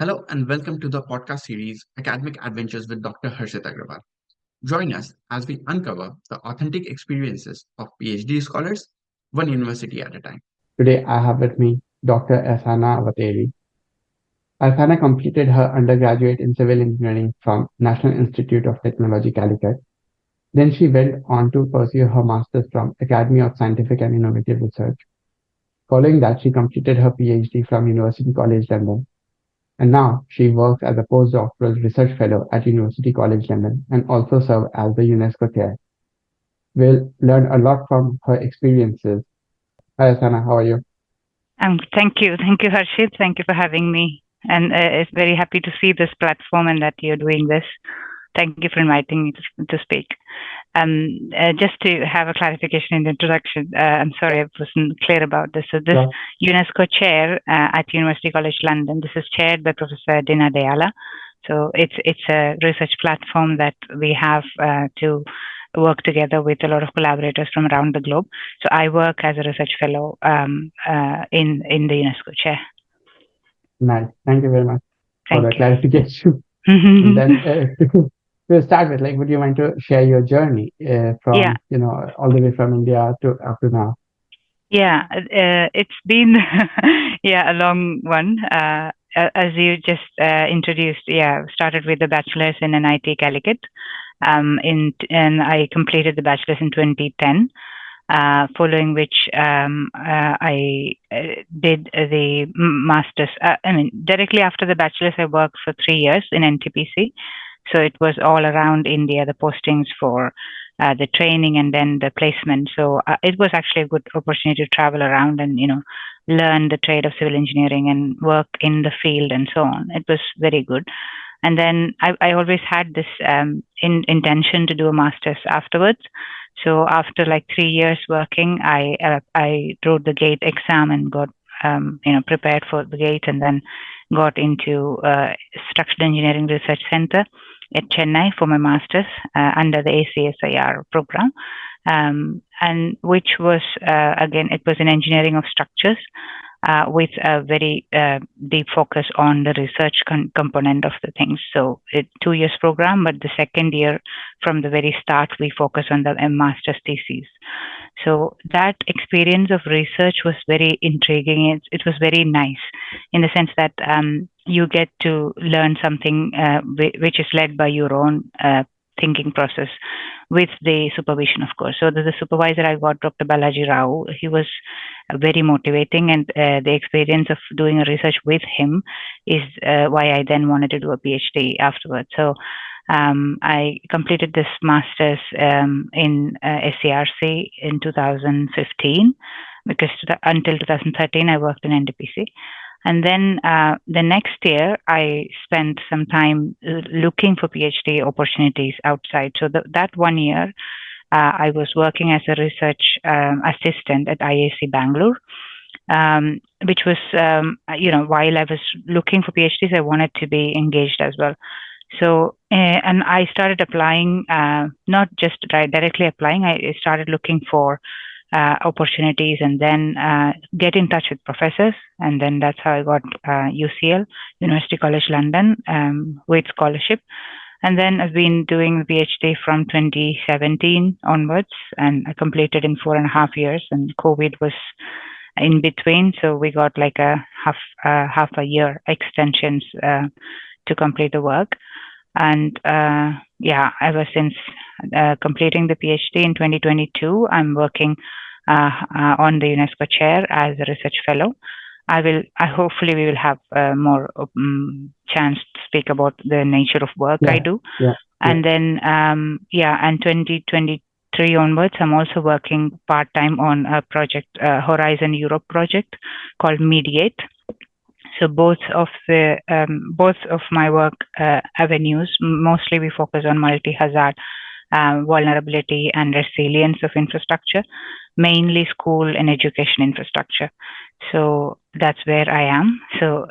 Hello and welcome to the podcast series Academic Adventures with Dr. Harshit Agrawal. Join us as we uncover the authentic experiences of PhD scholars, one university at a time. Today I have with me Dr. Ahsana Vatteri. Ahsana completed her undergraduate in civil engineering from National Institute of Technology, Calicut. Then she went on to pursue her master's from Academy of Scientific and Innovative Research. Following that, she completed her PhD from University College London. And now she works as a postdoctoral research fellow at University College London and also serves as the UNESCO chair. We'll learn a lot from her experiences. Hi, Ahsana, how are you? Thank you, Harshit. Thank you for having me, and it's very happy to see this platform and that you're doing this. Thank you for inviting me to speak. Just to have a clarification in the introduction, I'm sorry I wasn't clear about this. So this Sure. UNESCO chair at University College London, this is chaired by Professor Dina Dayala. So it's a research platform that we have to work together with a lot of collaborators from around the globe. So I work as a research fellow in the UNESCO chair. Nice. Thank you very much for Thank the clarification. And you. then to start with, like, would you mind to share your journey Yeah, from, all the way from India to up to now? yeah, it's been yeah a long one. As you just introduced, yeah, started with the bachelor's in NIT Calicut, and I completed the bachelor's in 2010. Following which I did the master's. Directly after the bachelor's, I worked for 3 years in NTPC. So it was all around India, the postings for the training and then the placement. So it was actually a good opportunity to travel around and learn the trade of civil engineering and work in the field and so on. It was very good. And then I always had this intention to do a master's afterwards. So after like 3 years working, I wrote the GATE exam and got prepared for the GATE, and then got into Structural Engineering Research Center at Chennai for my master's under the ACSIR program, and which was again, it was in engineering of structures with a very deep focus on the research component of the things. So it 2 years program, but the second year from the very start we focus on the master's thesis. So that experience of research was very intriguing. It was very nice in the sense that you get to learn something which is led by your own thinking process with the supervision, of course. So the supervisor I got, Dr. Balaji Rao, he was very motivating, and the experience of doing a research with him is why I then wanted to do a PhD afterwards. So I completed this master's in SCRC in 2015, because until 2013 I worked in NDPC. And then the next year, I spent some time looking for PhD opportunities outside. So that 1 year, I was working as a research assistant at IAC Bangalore, which was, while I was looking for PhDs, I wanted to be engaged as well. So, and I started applying, not just directly applying, I started looking for opportunities, and then get in touch with professors. And then that's how I got UCL, University College London, with scholarship. And then I've been doing the PhD from 2017 onwards, and I completed in 4.5 years, and COVID was in between. So we got like a half a year extensions to complete the work. And ever since completing the PhD in 2022, I'm working on the UNESCO chair as a research fellow. Hopefully we will have more chance to speak about the nature of work I Yeah, do. yeah, yeah. And then, and 2023 onwards, I'm also working part-time on a project, Horizon Europe project called Mediate. So both of my work avenues, mostly we focus on multi-hazard vulnerability and resilience of infrastructure, mainly school and education infrastructure. So that's where I am. So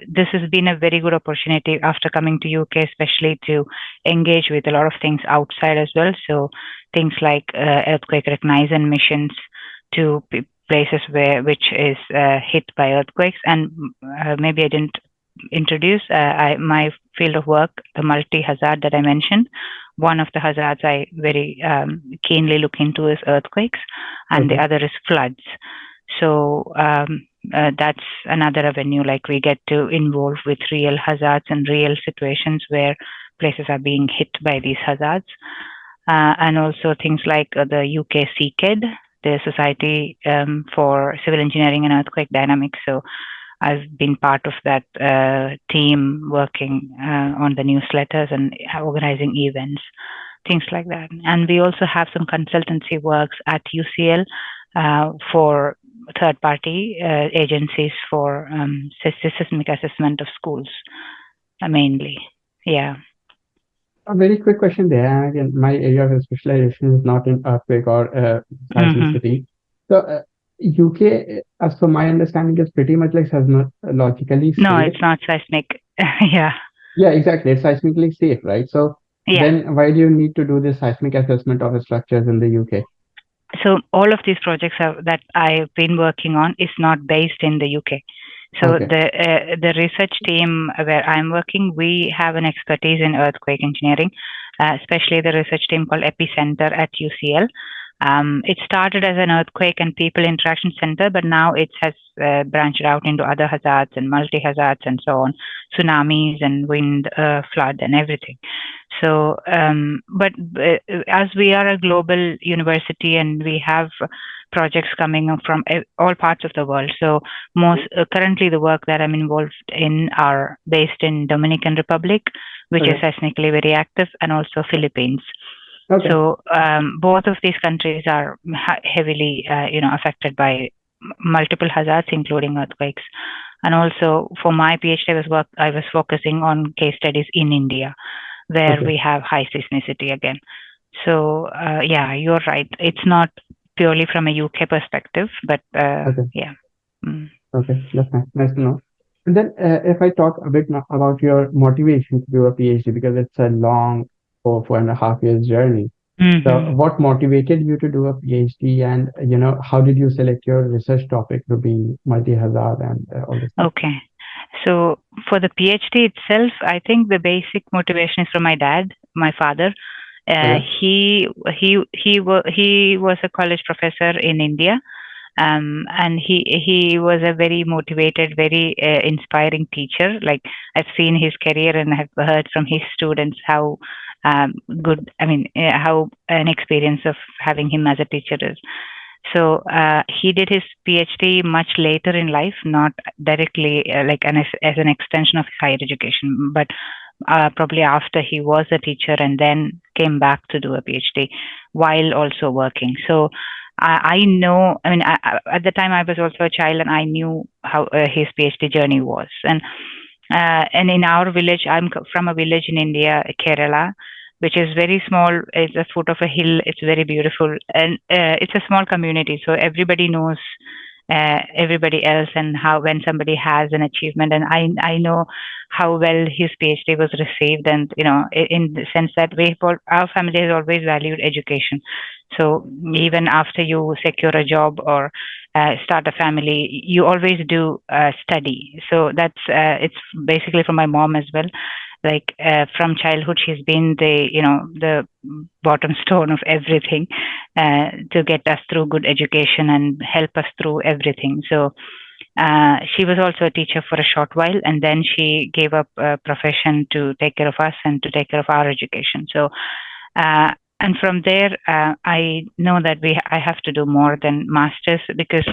this has been a very good opportunity after coming to UK, especially to engage with a lot of things outside as well. So things like earthquake recognition missions to places which is hit by earthquakes. And maybe I didn't introduce. My field of work, the multi-hazard that I mentioned, one of the hazards I very keenly look into is earthquakes, and the other is floods. So that's another avenue. Like we get to involve with real hazards and real situations where places are being hit by these hazards, and also things like the UK CKED, the Society for Civil Engineering and Earthquake Dynamics. So I've been part of that team working on the newsletters and organizing events, things like that. And we also have some consultancy works at UCL for third-party agencies for systemic assessment of schools, mainly. Yeah. A very quick question there. And again, my area of specialization is not in earthquake or seismicity. So UK, as per my understanding, is pretty much like seismologically No, safe. it's not seismic. Yeah. Yeah, exactly. It's seismically safe, right? So Yeah. then why do you need to do this seismic assessment of structures in the UK? So all of these projects that I've been working on is not based in the UK. So the research team where I'm working, we have an expertise in earthquake engineering, especially the research team called Ep4 at UCL. It started as an earthquake and people interaction center, but now it has branched out into other hazards and multi-hazards and so on, tsunamis and wind, flood and everything. So, but as we are a global university and we have projects coming up from all parts of the world. So most currently the work that I'm involved in are based in Dominican Republic, which is seismically very active, and also Philippines. So both of these countries are heavily, affected by multiple hazards, including earthquakes. And also for my PhD I was focusing on case studies in India, where we have high seismicity again. So yeah, you're right. It's not purely from a UK perspective, but yeah. Okay, that's nice to know. And then if I talk a bit about your motivation to do a PhD, because it's a long 4.5 years journey. So what motivated you to do a PhD, and how did you select your research topic to be multi-hazard and all this stuff? Okay. So for the PhD itself, I think the basic motivation is from my dad, my father. He was a college professor in India, and he was a very motivated, very inspiring teacher. Like I've seen his career and have heard from his students how good, how an experience of having him as a teacher is. So he did his PhD much later in life, not directly as an extension of his higher education, but probably after he was a teacher and then came back to do a PhD while also working. So I know, at the time I was also a child and I knew how his PhD journey was. And in our village, I'm from a village in India, Kerala, which is very small. It's a foot of a hill. It's very beautiful. And it's a small community. So everybody knows everybody else, and how when somebody has an achievement. And I know how well his PhD was received. And, in the sense that our family has always valued education. So even after you secure a job or start a family, you always do study. So that's it's basically from my mom as well. Like from childhood, she's been the bottom stone of everything to get us through good education and help us through everything. So she was also a teacher for a short while, and then she gave up a profession to take care of us and to take care of our education. So and from there, I know that I have to do more than masters, because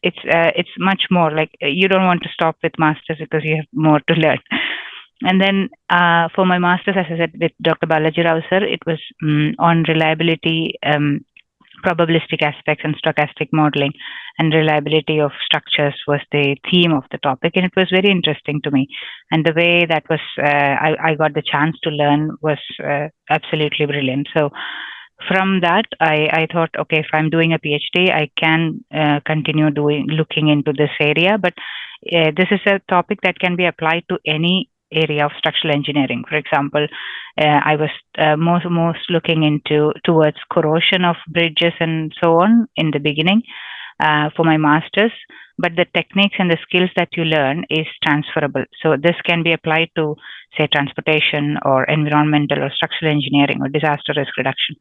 it's much more. Like you don't want to stop with masters because you have more to learn. And then for my master's, as I said, with Dr. Balaji Rao sir, it was on reliability, probabilistic aspects and stochastic modeling, and reliability of structures was the theme of the topic. And it was very interesting to me. And the way that was, I got the chance to learn was absolutely brilliant. So from that, I thought, okay, if I'm doing a PhD, I can continue looking into this area. But this is a topic that can be applied to any area of structural engineering. For example, I was most looking towards corrosion of bridges and so on in the beginning. for my master's, but the techniques and the skills that you learn is transferable. So this can be applied to, say, transportation or environmental or structural engineering or disaster risk reduction.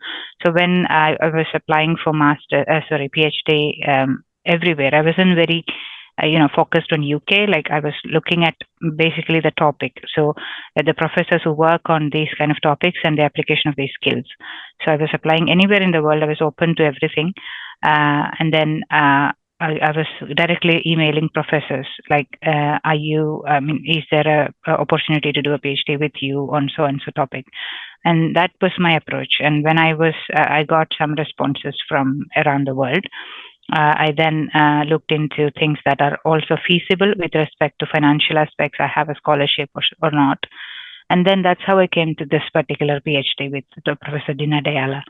So when I was applying for PhD everywhere, I wasn't very focused on UK. Like I was looking at basically the topic. So the professors who work on these kind of topics and the application of these skills. So I was applying anywhere in the world. I was open to everything. And then I was directly emailing professors like, is there a opportunity to do a PhD with you on so and so topic? And that was my approach. And when I got some responses from around the world. I then looked into things that are also feasible with respect to financial aspects. I have a scholarship or not. And then that's how I came to this particular PhD with Professor Dina Dayala.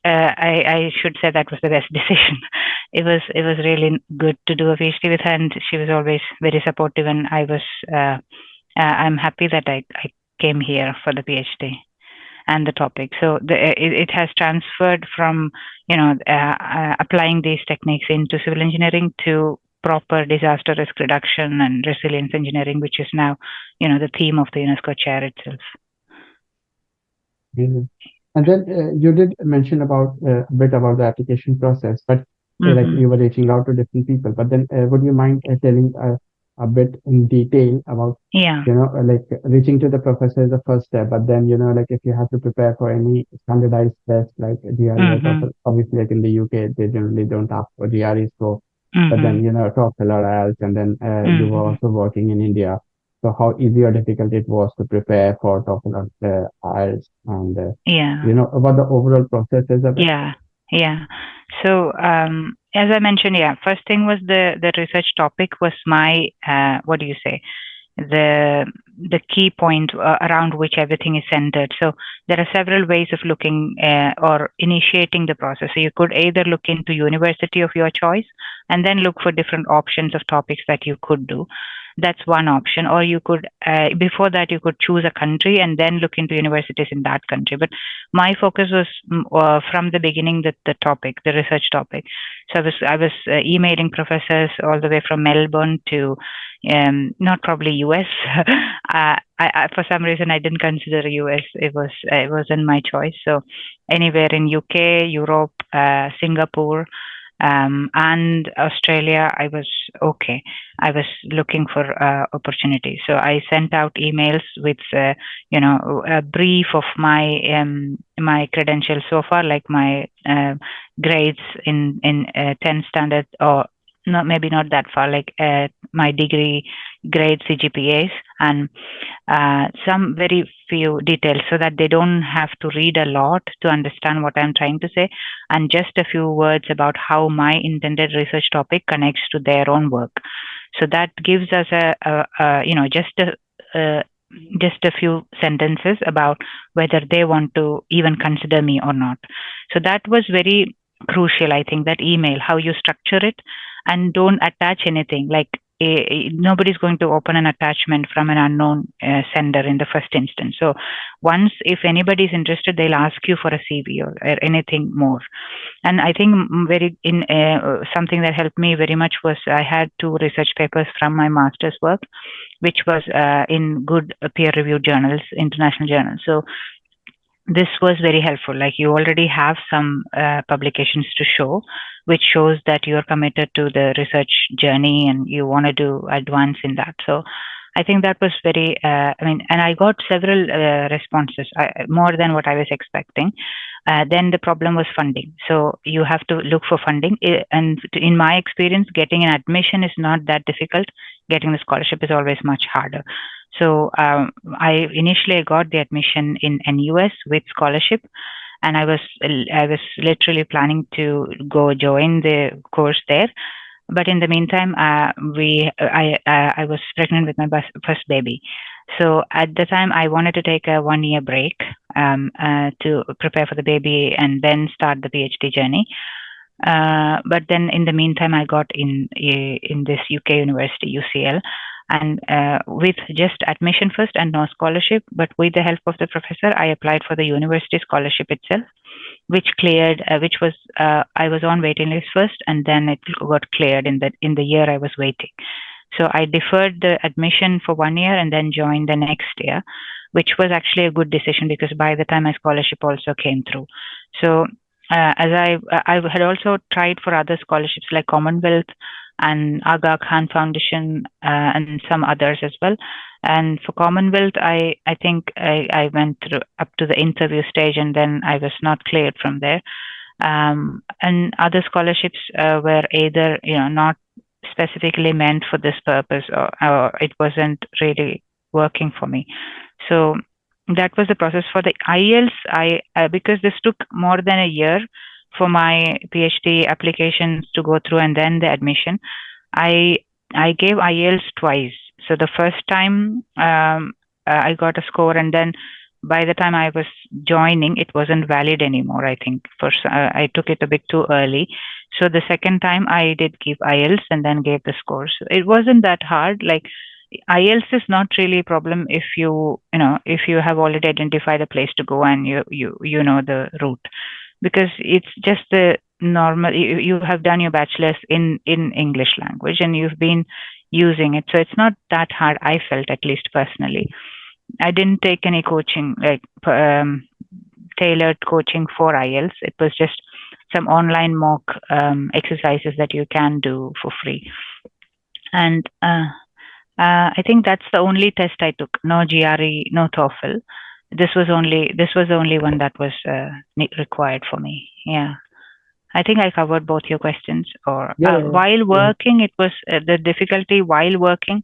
I should say that was the best decision. It was really good to do a PhD with her, and she was always very supportive. And I'm happy that I came here for the PhD and the topic. So it has transferred from applying these techniques into civil engineering to proper disaster risk reduction and resilience engineering, which is now the theme of the UNESCO chair itself. And then you did mention about a bit about the application process, but like you were reaching out to different people. But then would you mind telling a bit in detail about like reaching to the professor is the first step, but then like if you have to prepare for any standardized test like GRE or TOEFL, obviously like in the UK they generally don't ask for GRE, so but then TOEFL or IELTS, and then you were also working in India. So how easy or difficult it was to prepare for TOEFL or IELTS, and about the overall processes of it? Yeah. So as I mentioned, first thing was the research topic was my the key point around which everything is centered. So there are several ways of looking or initiating the process. So you could either look into university of your choice and then look for different options of topics that you could do. That's one option. Or you could, before that, you could choose a country and then look into universities in that country. But my focus was from the beginning the topic, the research topic. So I was emailing professors all the way from Melbourne to not probably US. I for some reason I didn't consider US. It wasn't my choice. So anywhere in UK, Europe, Singapore, and Australia, I was okay. I was looking for opportunities. So I sent out emails with a brief of my credentials so far, like my grades in 10 standard, or not, maybe not that far, like my degree grades, CGPAs, and some very few details so that they don't have to read a lot to understand what I'm trying to say, and just a few words about how my intended research topic connects to their own work. So that gives us just a few sentences about whether they want to even consider me or not. So that was very crucial, I think, that email, how you structure it, and don't attach anything. Like nobody's going to open an attachment from an unknown sender in the first instance. So once, if anybody is interested, they'll ask you for a CV or anything more. And I think something that helped me very much was I had 2 research papers from my master's work, which was in good peer-reviewed journals, international journals. So this was very helpful. Like you already have some publications to show, which shows that you're committed to the research journey and you want to do advance in that. So I think that was very, and I got several responses, more than what I was expecting. Then the problem was funding. So you have to look for funding. And in my experience, getting an admission is not that difficult. Getting the scholarship is always much harder. So I initially got the admission in NUS with scholarship, and I was literally planning to go join the course there. But in the meantime, I was pregnant with my first baby. So at the time, I wanted to take a 1-year break to prepare for the baby and then start the PhD journey. But then in the meantime, I got in this UK university, UCL, and with just admission first and no scholarship, but with the help of the professor, I applied for the university scholarship itself. which cleared, which was I was on waiting list first, and then it got cleared in the year I was waiting. So I deferred the admission for 1 year and then joined the next year, which was actually a good decision because by the time my scholarship also came through. So as I had also tried for other scholarships like Commonwealth and Aga Khan Foundation and some others as well. And for Commonwealth, I think I went through up to the interview stage and then I was not cleared from there. And other scholarships were either not specifically meant for this purpose, or it wasn't really working for me. So that was the process for the IELTS. Because this took more than a year for my PhD applications to go through and then the admission. I gave IELTS twice. So the first time I got a score, and then by the time I was joining, it wasn't valid anymore. I think I took it a bit too early. So the second time I did give IELTS and then gave the scores. It wasn't that hard. Like IELTS is not really a problem if if you have already identified a place to go and you know the route, because it's just the normal. You have done your bachelor's in English language and you've been using it, so it's not that hard. I felt, at least personally. I didn't take any coaching like tailored coaching for IELTS. It was just some online mock exercises that you can do for free. And I think that's the only test I took. No GRE, no TOEFL. This was the only one that was required for me. Yeah. I think I covered both your questions. Or while working, it was the difficulty while working.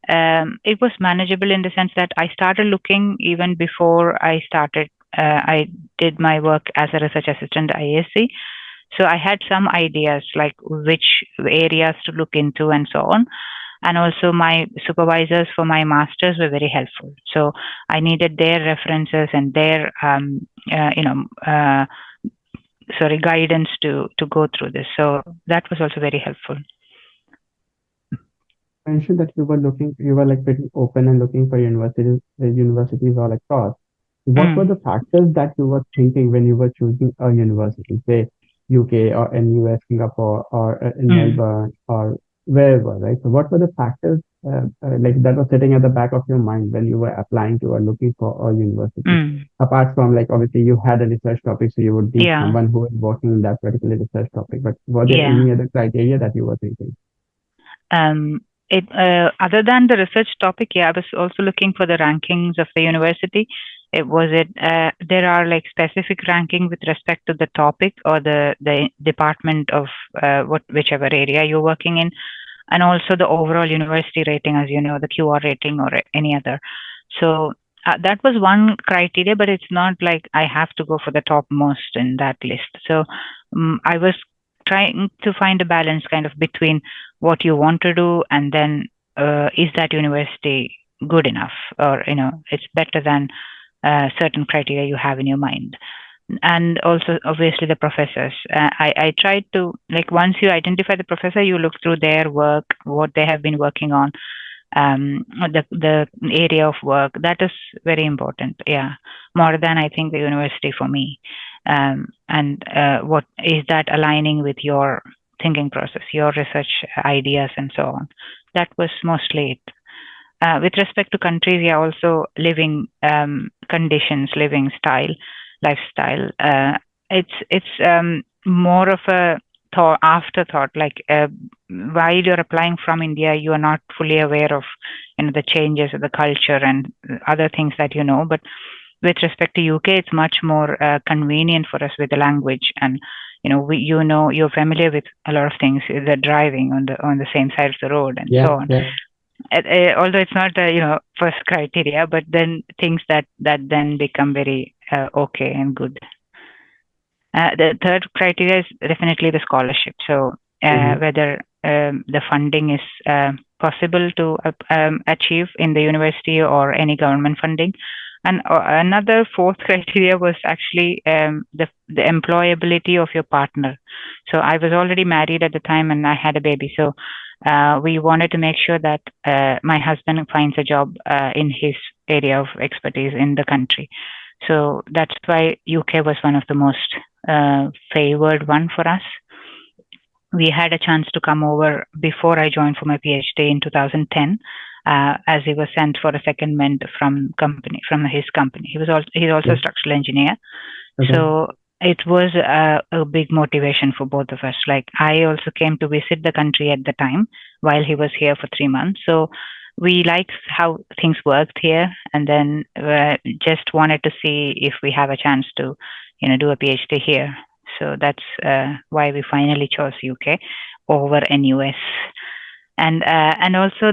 It was manageable in the sense that I started looking even before I started. I did my work as a research assistant at IAC. So I had some ideas like which areas to look into and so on. And also my supervisors for my masters were very helpful. So I needed their references and their, guidance to go through this. So that was also very helpful. You mentioned that you were like pretty open and looking for universities all across. What were the factors that you were thinking when you were choosing a university, say UK or in US, Singapore, or in Melbourne, or wherever, right? So what were the factors like that was sitting at the back of your mind when you were applying to or looking for a university? Apart from, like, obviously you had a research topic, so you would need someone who is working in that particular research topic. But were there any other criteria that you were thinking? Other than the research topic, I was also looking for the rankings of the university. There are like specific ranking with respect to the topic or the department of whichever area you're working in, and also the overall university rating, as you know, the QR rating or any other. So that was one criteria, but it's not like I have to go for the topmost in that list. So I was trying to find a balance kind of between what you want to do and then is that university good enough, or it's better than certain criteria you have in your mind. And also obviously the professors. I tried to, like, once you identify the professor, you look through their work, what they have been working on, the area of work. That is very important, more than I think the university for me. And what is that aligning with your thinking process, your research ideas, and so on. That was mostly it. With respect to countries, also living conditions, living style, lifestyle. It's more of a afterthought. Like while you're applying from India, you are not fully aware of the changes of the culture and other things that you know. But with respect to UK, it's much more convenient for us with the language, and you're familiar with a lot of things. The driving on the same side of the road and so on. Although it's not first criteria, but then things that then become very okay and good. The third criteria is definitely the scholarship. So whether the funding is possible to achieve in the university or any government funding. And another fourth criteria was actually the employability of your partner. So I was already married at the time and I had a baby. So we wanted to make sure that my husband finds a job in his area of expertise in the country. So that's why UK was one of the most favored one for us. We had a chance to come over before I joined for my PhD in 2010, as he was sent for a secondment from his company. He's also a Okay. structural engineer, Okay. so it was a big motivation for both of us. Like I also came to visit the country at the time while he was here for 3 months, so we liked how things worked here, and then just wanted to see if we have a chance to, do a PhD here. So that's why we finally chose UK over NUS. And also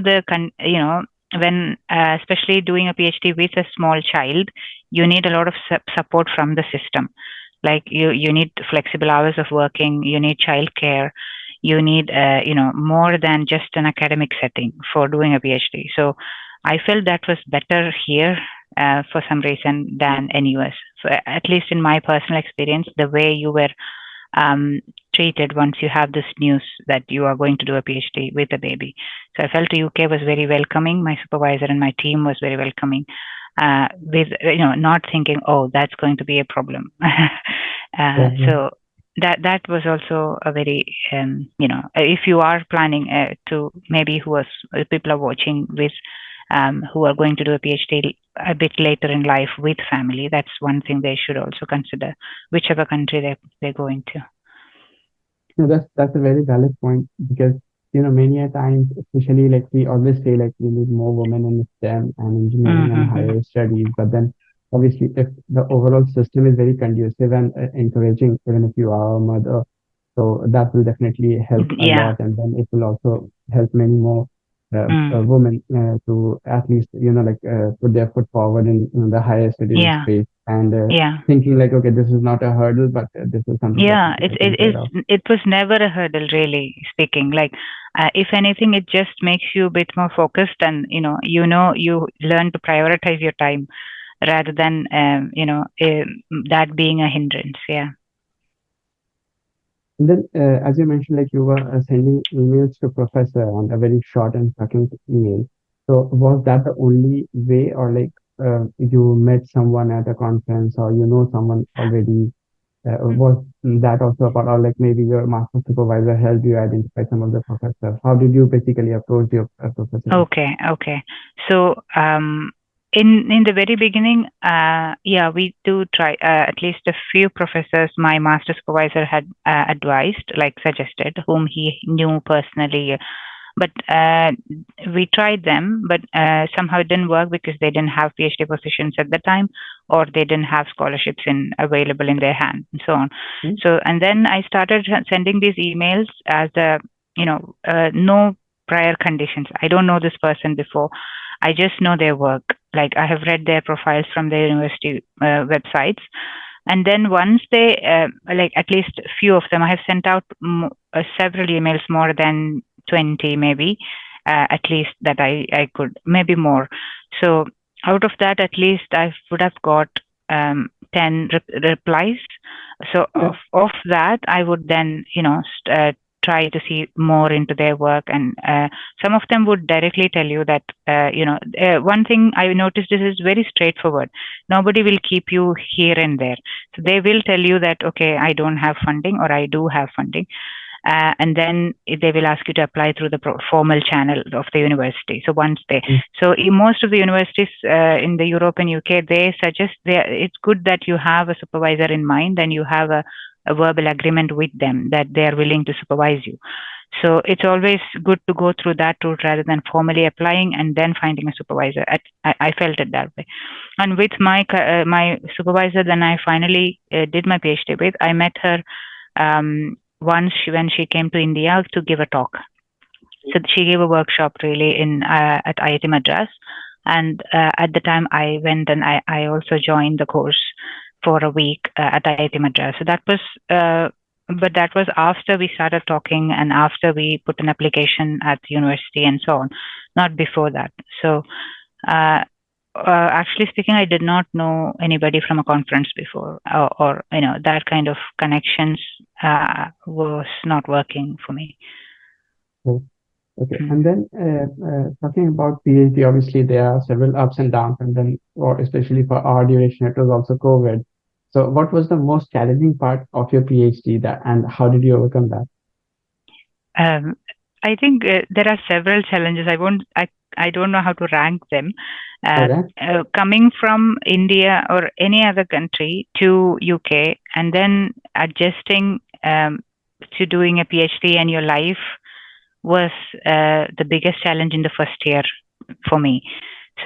when especially doing a PhD with a small child, you need a lot of support from the system. Like you need flexible hours of working, you need childcare, you need more than just an academic setting for doing a PhD. So I felt that was better here for some reason than NUS. So at least in my personal experience, the way you were um, treated once you have this news that you are going to do a PhD with a baby. So I felt the UK was very welcoming. My supervisor and my team was very welcoming, with not thinking, oh, that's going to be a problem. Yeah. Yeah. So that was also a very if you are planning to maybe people are watching with who are going to do a PhD a bit later in life with family, that's one thing they should also consider, whichever country they're going to. No, that's a very valid point because many a times, especially like we always say like we need more women in STEM and engineering and Mm-hmm. higher studies, but then obviously if the overall system is very conducive and encouraging, even if you are a mother, so that will definitely help a Yeah. lot, and then it will also help many more Mm. women to at least like put their foot forward in the higher studies Yeah. space and Yeah. thinking like, okay, this is not a hurdle, but this is something that should Yeah, be it taken it care is. of. It was never a hurdle, really speaking. Like, if anything, it just makes you a bit more focused, and you learn to prioritize your time rather than that being a hindrance. Yeah. And then, as you mentioned, like you were sending emails to professor and a very short and succinct email. So was that the only way, or like you met someone at a conference, or someone already? Was that also a part, or like maybe your master supervisor helped you identify some of the professors? How did you basically approach your professor? Okay. Okay. So, in the very beginning, yeah, we do try. At least a few professors my master supervisor had advised, like suggested, whom he knew personally. But we tried them, but somehow it didn't work because they didn't have PhD positions at the time, or they didn't have scholarships available in their hand, and so on. Hmm? So, and then I started sending these emails as no prior conditions. I don't know this person before. I just know their work. Like I have read their profiles from their university websites, and then once they like at least a few of them, I have sent out several emails, more than 20 maybe, at least, that I could, maybe more. So out of that, at least I would have got 10 replies. So Okay. of that, I would then try to see more into their work, and some of them would directly tell you that one thing I noticed is very straightforward. Nobody will keep you here and there. So they will tell you that, okay, I don't have funding, or I do have funding, and then they will ask you to apply through the formal channel of the university. So Mm. in most of the universities in the Europe and UK, they suggest it's good that you have a supervisor in mind, and you have a verbal agreement with them that they are willing to supervise you. So it's always good to go through that route rather than formally applying and then finding a supervisor. I felt it that way. And with my supervisor, then I finally did my PhD with. I met her once when she came to India to give a talk. So she gave a workshop really in at IIT Madras, and at the time I went, and I also joined the course for a week at IIT Madras. So but that was after we started talking and after we put an application at the university and so on, not before that. So uh, actually speaking, I did not know anybody from a conference before, or that kind of connections was not working for me. Okay. Okay. Mm. And then talking about PhD, obviously there are several ups and downs, and then, or especially for our duration, it was also COVID. So, what was the most challenging part of your PhD, that, and how did you overcome that? Um, I think there are several challenges. I don't know how to rank them. Okay. Coming from India or any other country to UK and then adjusting to doing a PhD, and your life was the biggest challenge in the first year for me.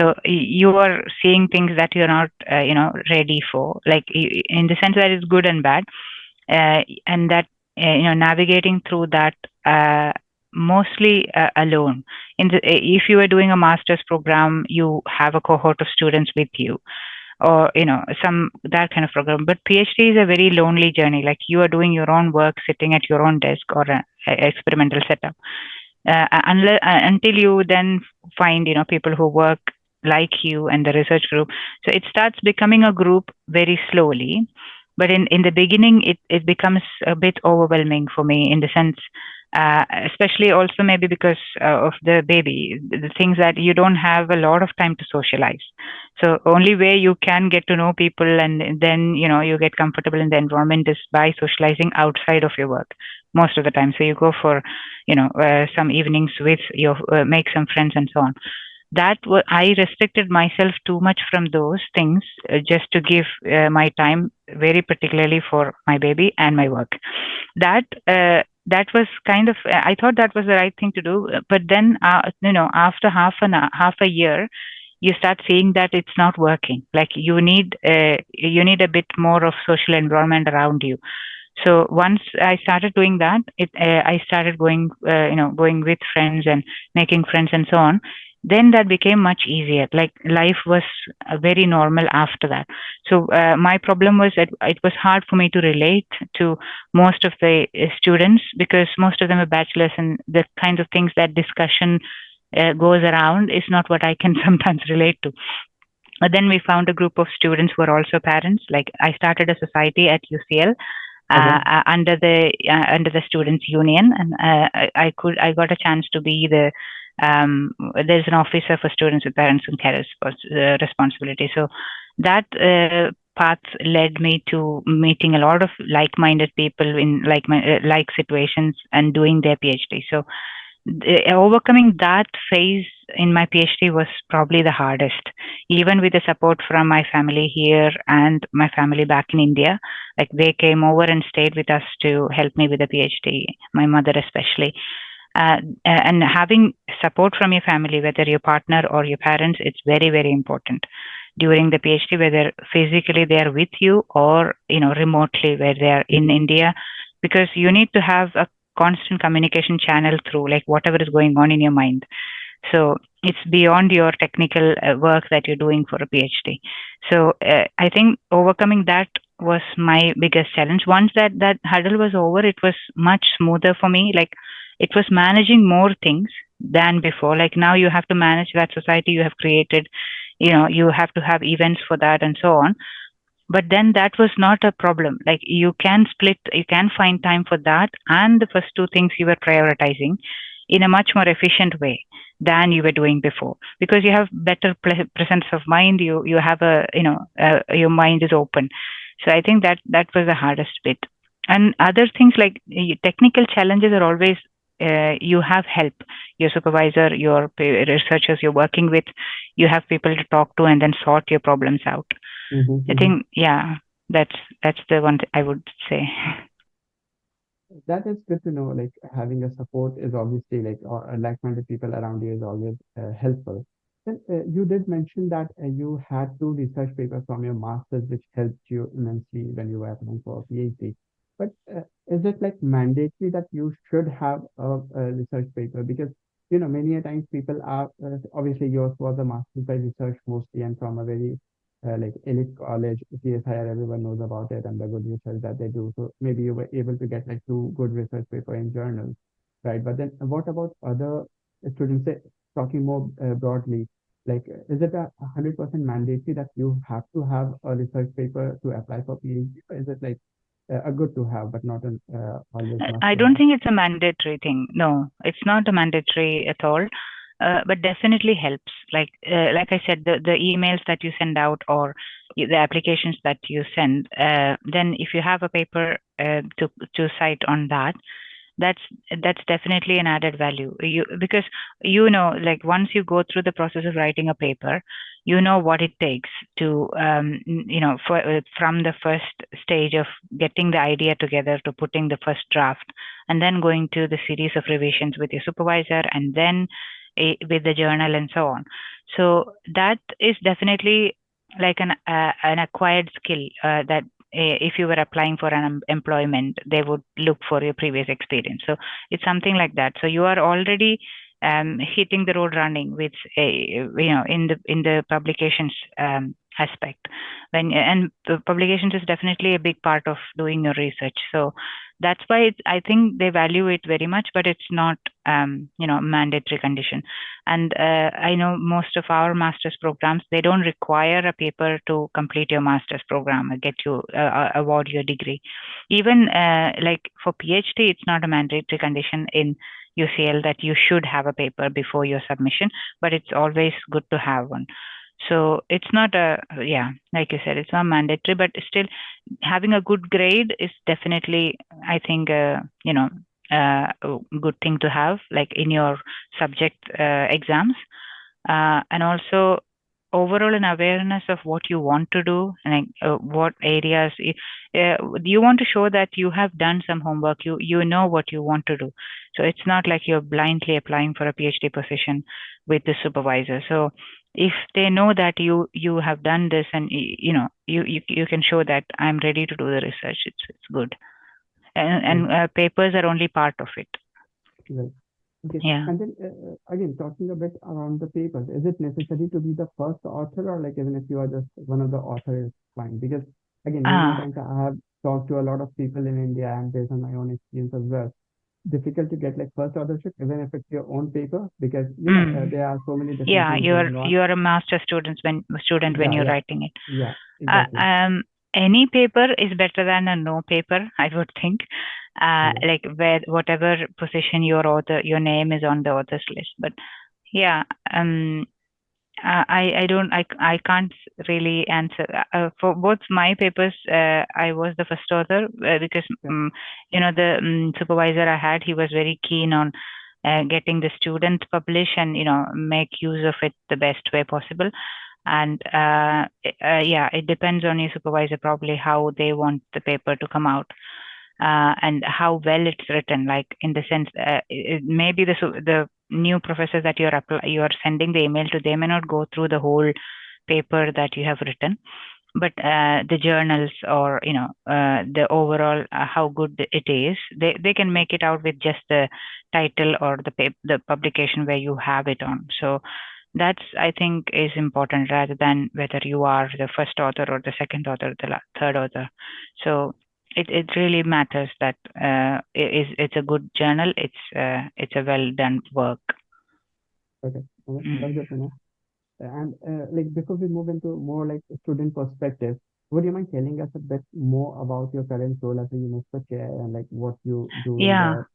So you are seeing things that you're not, ready for, like in the sense that it's good and bad, and that navigating through that mostly alone. If you are doing a master's program, you have a cohort of students with you, or some that kind of program. But PhD is a very lonely journey. Like you are doing your own work, sitting at your own desk or a experimental setup, until you then find people who work like you and the research group. So it starts becoming a group very slowly, but in the beginning it becomes a bit overwhelming for me, in the sense, especially also maybe because of the baby, the things that you don't have a lot of time to socialize. So only way you can get to know people and then you get comfortable in the environment is by socializing outside of your work most of the time. So you go for some evenings with your make some friends and so on. I restricted myself too much from those things, just to give my time very particularly for my baby and my work. That was kind of, I thought that was the right thing to do, but then after half a year you start seeing that it's not working. Like you need a bit more of social environment around you. So once I started doing that, I started going, going with friends and making friends and so on. Then that became much easier. Like life was very normal after that. So my problem was that it was hard for me to relate to most of the students, because most of them are bachelors, and the kind of things that discussion goes around is not what I can sometimes relate to. But then we found a group of students who are also parents. Like I started a society at UCL, Okay. under the students union, and I got a chance to be the, there's an officer for students with parents and carers responsibility. So that path led me to meeting a lot of like-minded people in like situations and doing their PhD. So overcoming that phase in my PhD was probably the hardest, even with the support from my family here and my family back in India. Like they came over and stayed with us to help me with the PhD, my mother especially. And having support from your family, whether your partner or your parents, it's very, very important during the PhD, whether physically they are with you or remotely where they are in India, because you need to have a constant communication channel through like whatever is going on in your mind. So it's beyond your technical work that you're doing for a PhD. So I think overcoming that was my biggest challenge. Once that hurdle was over, it was much smoother for me. Like it was managing more things than before. Like now you have to manage that society you have created. You have to have events for that and so on. But then that was not a problem. Like you can find time for that and the first two things you were prioritizing in a much more efficient way than you were doing before, because you have better presence of mind. You have your mind is open. So I think that was the hardest bit. And other things like technical challenges are always, you have help, your supervisor, your researchers you're working with, you have people to talk to and then sort your problems out. I Mm-hmm. think, yeah, that's the one I would say. That is good to know. Like having a support is obviously like, or like-minded people around you is always helpful. Then you did mention that you had two research papers from your master's, which helped you immensely when you were applying for a PhD. But is it like mandatory that you should have a research paper? Because many a times people are obviously yours was a master's by research mostly, and from a very like elite college, CSIR, everyone knows about it and the good research that they do. So maybe you were able to get like two good research paper in journals, right? But then what about other students? Talking more broadly, like is it 100% mandatory that you have to have a research paper to apply for PhD? Or is it like good to have, but not an always must I to don't have. think it's a mandatory thing. No, it's not a mandatory at all. But definitely helps. Like I said, the emails that you send out or the applications that you send, then if you have a paper to cite on that, that's that's definitely an added value. Because like once you go through the process of writing a paper, you know what it takes to from the first stage of getting the idea together to putting the first draft, and then going to the series of revisions with your supervisor, and then with the journal and so on. So that is definitely like an acquired skill that if you were applying for an employment, they would look for your previous experience. So it's something like that. So you are already hitting the road running with in the publications aspect. And the publications is definitely a big part of doing your research. So that's why I think they value it very much, but it's not mandatory condition. And I know most of our master's programs, they don't require a paper to complete your master's program or get you award your degree. Even like for PhD, it's not a mandatory condition in UCL that you should have a paper before your submission, but it's always good to have one. So it's not like you said, it's not mandatory, but still having a good grade is definitely, I think, a good thing to have, like in your subject exams, and also overall an awareness of what you want to do and what areas you want to show that you have done some homework, you know what you want to do. So it's not like you're blindly applying for a PhD position with the supervisor. So if they know that you have done this, and you can show that I'm ready to do the research, it's good. Right. And papers are only part of it. Right. Okay. Yeah. And then again, talking a bit around the papers, is it necessary to be the first author, or like even if you are just one of the authors, fine? Because again, many Ah. times I have talked to a lot of people in India, and based on my own experience as well, difficult to get like first authorship, even if it's your own paper, because Mm. there are so many different Yeah, things you're going on. you're a master student when Yeah, you're yeah, writing it. yeah, Uh, exactly. um, any paper is better than a no paper, I would think. Yeah, Like where whatever position your name is on the author's list. But yeah, I don't I can't really answer for both my papers. I was the first author because yeah, the supervisor I had, he was very keen on getting the student publish and make use of it the best way possible. And yeah, it depends on your supervisor probably how they want the paper to come out, and how well it's written. Like in the sense, maybe the new professors that you are sending the email to, they may not go through the whole paper that you have written, but the journals or the overall how good it is, they can make it out with just the title or the publication where you have it on. So that's, I think, is important rather than whether you are the first author or the second author or the third author. So it really matters that it's a good journal, it's a well done work. okay. Okay, that's Mm. good to know. And like before we move into more like student perspective, would you mind telling us a bit more about your current role as a UNESCO chair and like what you do in Yeah. there?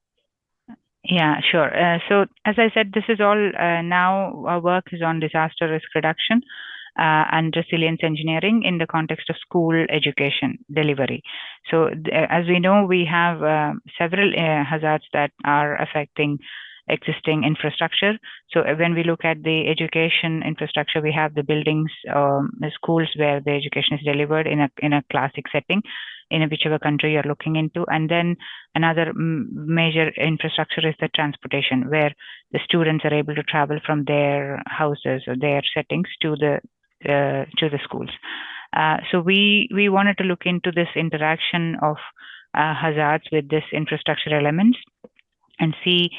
Yeah, sure. So as I said, this is all now our work is on disaster risk reduction and resilience engineering in the context of school education delivery. So as we know, we have several hazards that are affecting existing infrastructure. So when we look at the education infrastructure, we have the buildings, the schools where the education is delivered in a classic setting, in whichever country you're looking into, and then another major infrastructure is the transportation, where the students are able to travel from their houses or their settings to the schools. So we wanted to look into this interaction of hazards with this infrastructure elements and see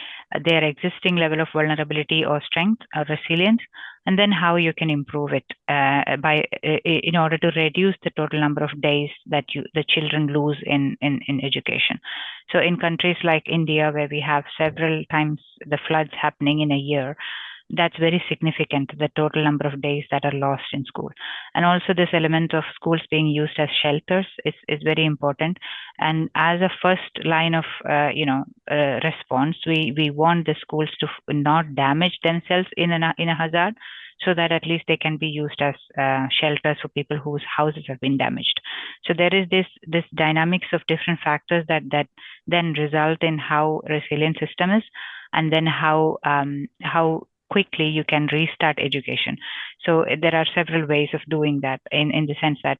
their existing level of vulnerability or strength or resilience, and then how you can improve it by in order to reduce the total number of days that the children lose in education. So in countries like India, where we have several times the floods happening in a year, that's very significant, the total number of days that are lost in school. And also this element of schools being used as shelters is very important. And as a first line of response, we want the schools to not damage themselves in a hazard, so that at least they can be used as shelters for people whose houses have been damaged. So there is this dynamics of different factors that then result in how resilient system is, and then how quickly you can restart education. So there are several ways of doing that, in the sense that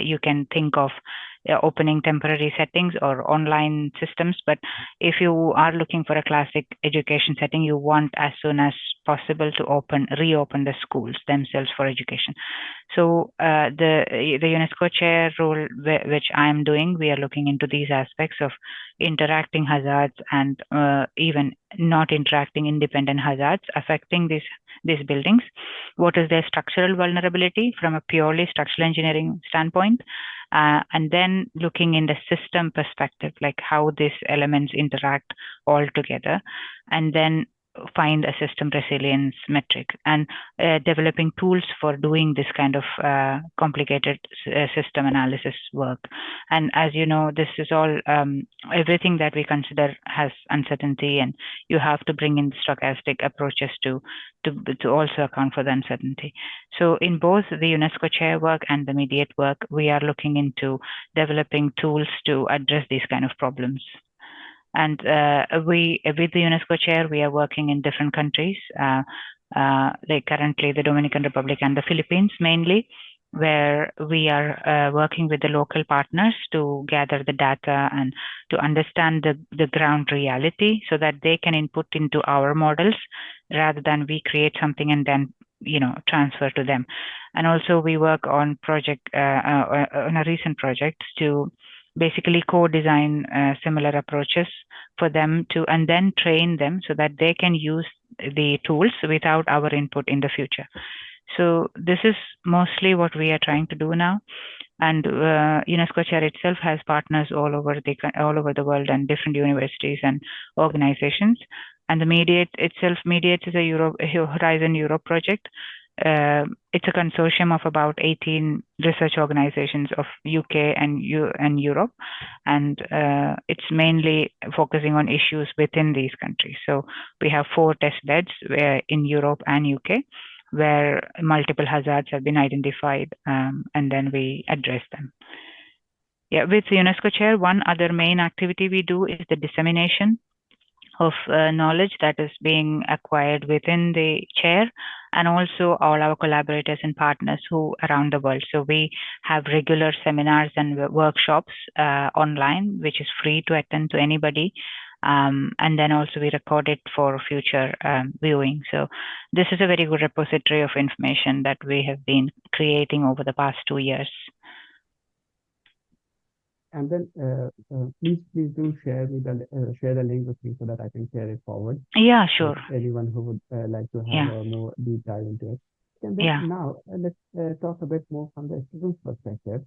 you can think of opening temporary settings or online systems. But if you are looking for a classic education setting, you want as soon as possible to reopen the schools themselves for education. So the UNESCO chair role, which I am doing, we are looking into these aspects of interacting hazards and even not interacting independent hazards affecting these buildings. What is their structural vulnerability from a purely structural engineering standpoint? And then looking in the system perspective, like how these elements interact all together, and then find a system resilience metric, and developing tools for doing this kind of complicated system analysis work. And as you know, this is all everything that we consider has uncertainty, and you have to bring in stochastic approaches to also account for the uncertainty. So in both the UNESCO chair work and the mediate work, we are looking into developing tools to address these kind of problems. And with the UNESCO chair, we are working in different countries, like currently the Dominican Republic and the Philippines mainly, where we are working with the local partners to gather the data and to understand the ground reality, so that they can input into our models rather than we create something and then transfer to them. And also we work on on a recent project to basically co-design similar approaches for them to, and then train them so that they can use the tools without our input in the future. So this is mostly what we are trying to do now. And UNESCO Chair itself has partners all over the world, and different universities and organizations. And the Mediate itself, Mediate is a Horizon Europe project. It's a consortium of about 18 research organizations of UK and Europe, and it's mainly focusing on issues within these countries. So we have 4 test beds in Europe and UK, where multiple hazards have been identified, and then we address them. Yeah, with the UNESCO Chair, one other main activity we do is the dissemination of knowledge that is being acquired within the chair, and also all our collaborators and partners who around the world. So we have regular seminars and workshops online, which is free to attend to anybody. And then also we record it for future viewing. So this is a very good repository of information that we have been creating over the past 2 years. And then please do share the link with me so that I can share it forward. Yeah, sure. Anyone who would like to have a more deep dive into it. And then now let's talk a bit more from the student's perspective.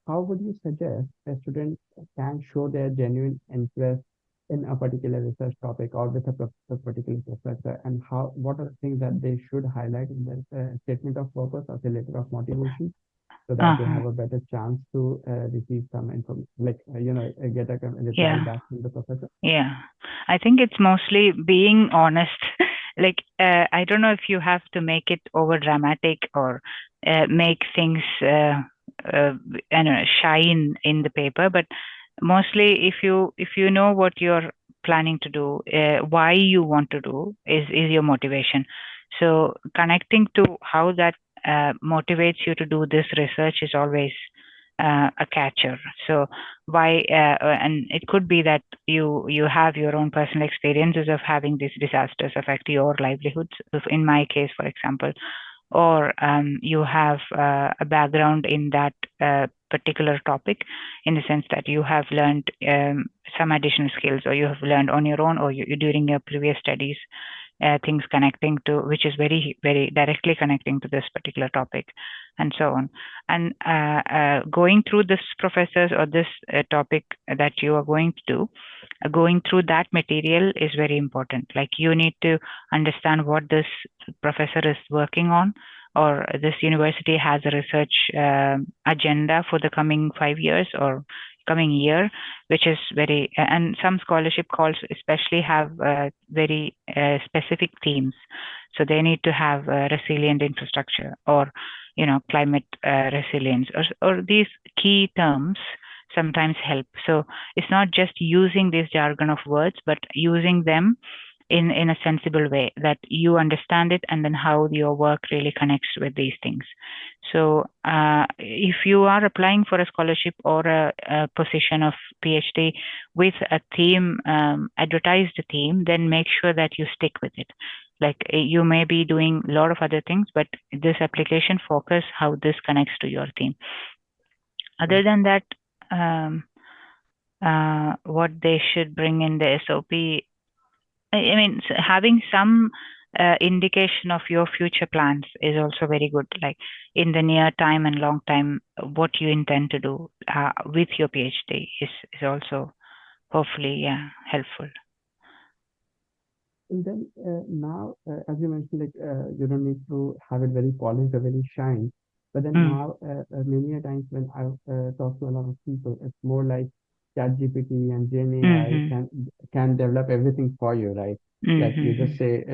How would you suggest a student can show their genuine interest in a particular research topic or with a particular professor, and what are the things that they should highlight in their statement of purpose or the letter of motivation, so that they have a better chance to receive some information, get a reply back from the professor? Yeah, I think it's mostly being honest. I don't know if you have to make it over dramatic or make things shine in the paper, but mostly if you know what you're planning to do, why you want to do is your motivation. So connecting to how that motivates you to do this research is always a catcher. So why, and it could be that you have your own personal experiences of having these disasters affect your livelihoods. In my case, for example, or you have a background in that particular topic, in the sense that you have learned some additional skills, or you have learned on your own, or during your previous studies, things connecting to, which is very, very directly connecting to this particular topic, and so on. And going through this professors or this topic that you are going to do, going through that material is very important. Like you need to understand what this professor is working on, or this university has a research agenda for the coming 5 years or coming year, which is very, and some scholarship calls especially have very specific themes. So they need to have resilient infrastructure, or climate resilience, or these key terms sometimes help. So it's not just using this jargon of words, but using them in a sensible way that you understand it, and then how your work really connects with these things. So if you are applying for a scholarship or a position of PhD with a theme, advertised theme, then make sure that you stick with it. Like you may be doing a lot of other things, but this application focus how this connects to your theme. Other than that, um, what they should bring in the SOP, I mean, having some indication of your future plans is also very good. Like in the near time and long time, what you intend to do with your PhD is also hopefully, yeah, helpful. And then now, as you mentioned, like you don't need to have it very polished or very shine. But then Mm. now, many a times when I talk to a lot of people, it's more like ChatGPT and GenAI Mm-hmm. can develop everything for you, right? Like you Mm-hmm. just say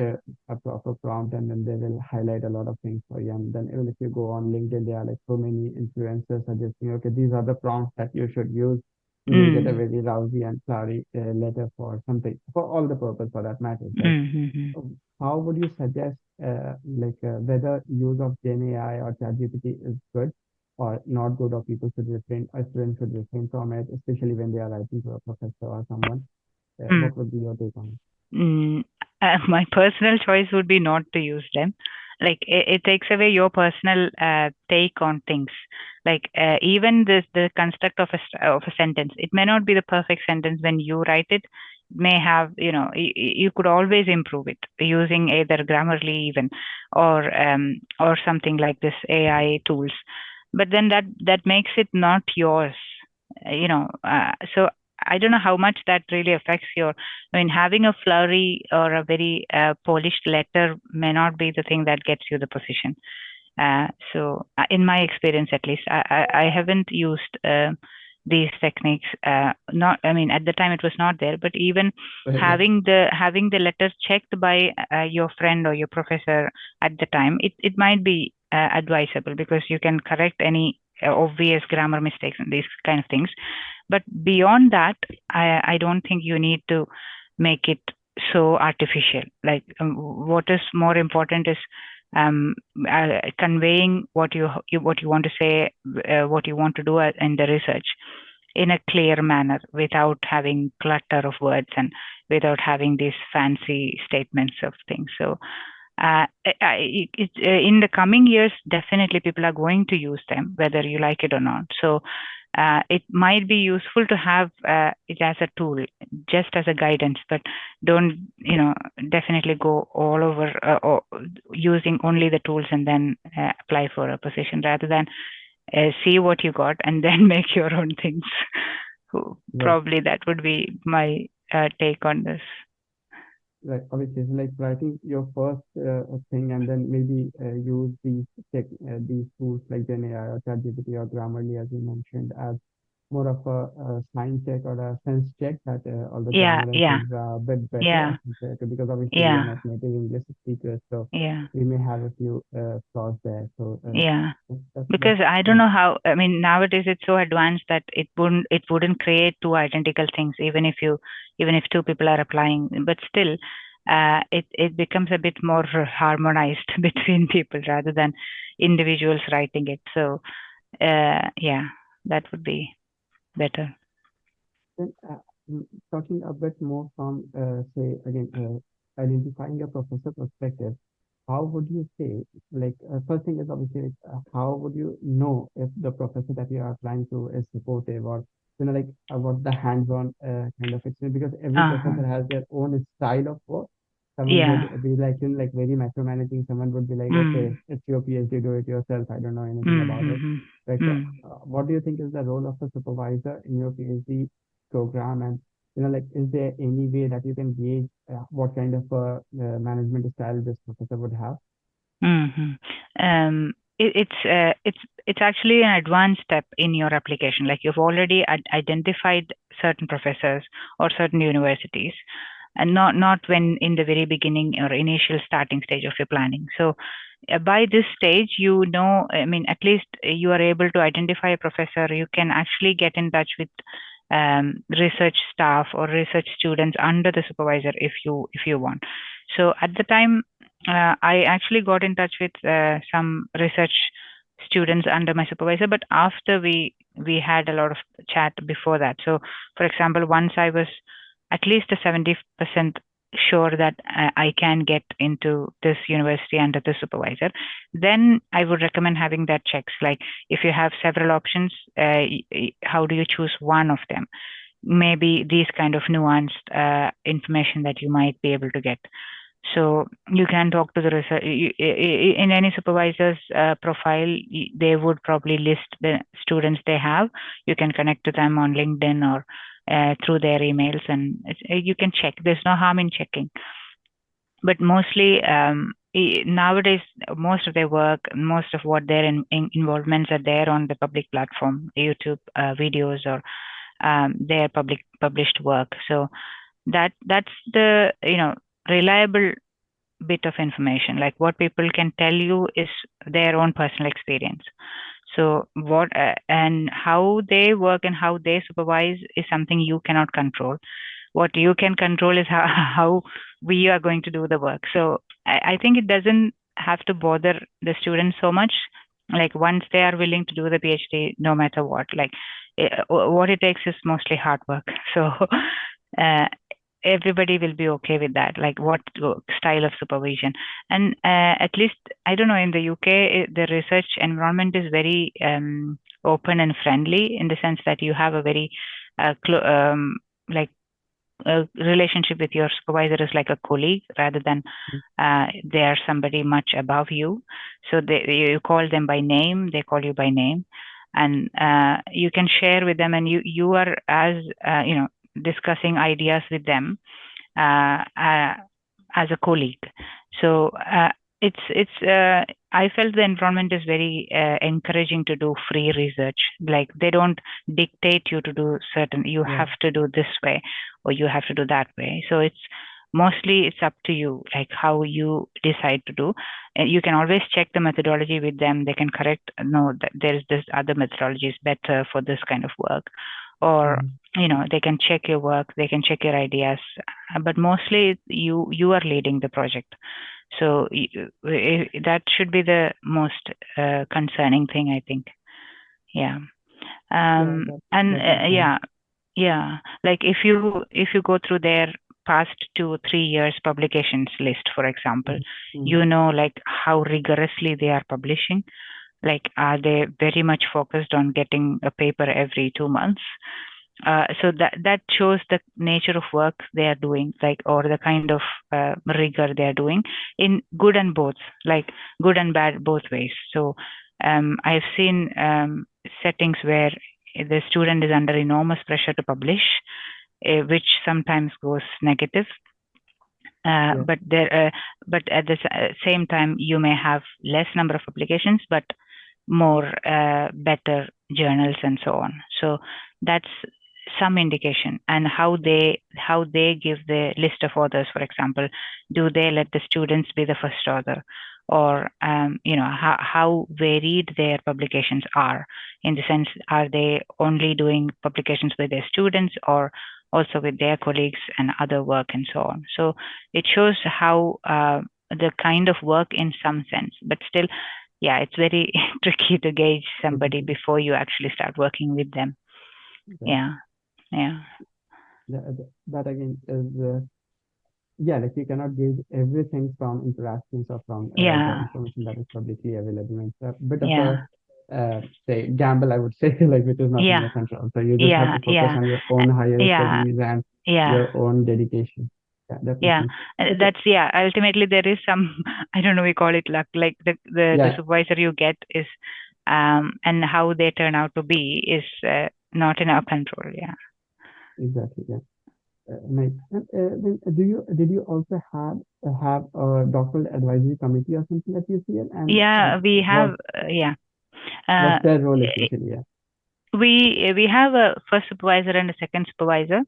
a proper prompt, and then they will highlight a lot of things for you. And then even if you go on LinkedIn, there are like so many influencers suggesting, okay, these are the prompts that you should use, and you'll get a Mm. very rousy and flowery letter for something, for all the purpose for that matters, right? Mm-hmm. How would you suggest whether use of Gen AI or ChatGPT is good or not good, or people should refrain, a student should refrain from it, especially when they are writing to a professor or someone? Mm. What would be your take on Mm, my personal choice would be not to use them. Like it takes away your personal take on things. Like even this the construct of of a sentence, it may not be the perfect sentence when you write it. May have, you could always improve it using either Grammarly even, or something like this AI tools. But then that makes it not yours. So I don't know how much that really affects your. I mean, having a flurry or a very polished letter may not be the thing that gets you the position. So, in my experience, at least, I haven't used these techniques. Not, I mean, at the time it was not there, but even it? having the letters checked by your friend or your professor at the time, it might be advisable, because you can correct any obvious grammar mistakes and these kind of things. But beyond that, I don't think you need to make it so artificial. Like what is more important is conveying what you want to say, what you want to do in the research in a clear manner, without having clutter of words and without having these fancy statements of things. So in the coming years, definitely people are going to use them, whether you like it or not. So it might be useful to have it as a tool, just as a guidance, but don't, definitely go all over or using only the tools and then apply for a position, rather than see what you got and then make your own things. Right. Probably that would be my take on this. Right, obviously, it's like writing your first thing, and then maybe use these tools like Gen AI or ChatGPT or Grammarly, as you mentioned, as more of a sign check or a sense check that all the Yeah, grammar and yeah, things are a bit better yeah, as compared to, because obviously we are yeah, not native English speakers, so yeah, we may have a few flaws there. So yeah. that's Because I don't great. know how. I mean, nowadays it's so advanced that it wouldn't create two identical things, even if two people are applying. But still, it becomes a bit more harmonized between people rather than individuals writing it. So yeah, that would be better. Then, talking a bit more from, say, again, identifying a professor perspective, how would you say, like, first thing is obviously, like, how would you know if the professor that you are applying to is supportive, or, like, what the hands-on kind of experience, because every Uh-huh. professor has their own style of work. Someone Yeah. would be like in like very micromanaging. Someone would be like, okay, Mm. it's your PhD, do it yourself. I don't know anything Mm. about it. Mm. Like, Mm. what do you think is the role of a supervisor in your PhD program? And like, is there any way that you can gauge what kind of management style this professor would have? Mhm. It's actually an advanced step in your application. Like you've already identified certain professors or certain universities, and not when in the very beginning or initial starting stage of your planning. So by this stage, I mean, at least you are able to identify a professor. You can actually get in touch with research staff or research students under the supervisor if you want. So at the time, I actually got in touch with some research students under my supervisor, but after we had a lot of chat before that. So, for example, once I was at least a 70% sure that I can get into this university under the supervisor, then I would recommend having that checks. Like if you have several options, how do you choose one of them? Maybe these kind of nuanced information that you might be able to get. So you can talk to the research in any supervisor's profile. They would probably list the students they have. You can connect to them on LinkedIn or through their emails, and you can check. There's no harm in checking. But mostly nowadays, most of their work, most of what their involvements are there on the public platform, YouTube videos or their published work. So that's the reliable bit of information. Like what people can tell you is their own personal experience. So what and how they work and how they supervise is something you cannot control. What you can control is how how we are going to do the work. So I think it doesn't have to bother the students so much. Like once they are willing to do the PhD, no matter what, like what it takes is mostly hard work. So uh, everybody will be okay with that, like what style of supervision. And at least I don't know, in the UK the research environment is very open and friendly, in the sense that you have a very like a relationship with your supervisor is like a colleague rather than they are somebody much above you. So you call them by name, they call you by name, and you can share with them, and you are as discussing ideas with them as a colleague. So I felt the environment is very encouraging to do free research. Like they don't dictate you to do certain. You Yeah. have to do this way, or you have to do that way. So it's up to you, like how you decide to do. You can always check the methodology with them. They can correct. No, that there is this other methodology is better for this kind of work, or Mhm. they can check your work, they can check your ideas, but mostly you are leading the project. So that should be the most concerning thing, I think. Yeah. Yeah, And that makes sense. yeah, like if you go through their past 2 3 years publications list, for example, Mhm. like how rigorously they are publishing. Like, are they very much focused on getting a paper every 2 months? So that shows the nature of work they are doing, like, or the kind of rigor they are doing in good and both, like good and bad both ways. So I've seen settings where the student is under enormous pressure to publish, which sometimes goes negative. Yeah. But at the same time, you may have less number of publications, but more better journals and so on. So that's some indication. And how they give the list of authors, for example, do they let the students be the first author, or how varied their publications are, in the sense, are they only doing publications with their students or also with their colleagues and other work and so on. So it shows how the kind of work in some sense, but still, yeah, it's very tricky to gauge somebody Mhm. before you actually start working with them. Yeah. Yeah, yeah, That again is yeah, like you cannot gauge everything from interactions or from the yeah, information that is publicly available. It's a bit of a yeah, say gamble, I would say, like which is not in yeah, your control. So you just have yeah, to focus yeah, on your own higher yeah, studies and yeah. your own dedication. Yeah, definitely. Okay. that's ultimately there is some I don't know, we call it luck, like the Yeah, supervisor you get is and how they turn out to be is not in our control. Yeah. exactly. Yeah. Nice. And then did you also have a doctoral advisory committee or something at UCL? And Yeah, we have uh, what's their role essentially? Yeah. we have a first supervisor and a second supervisor.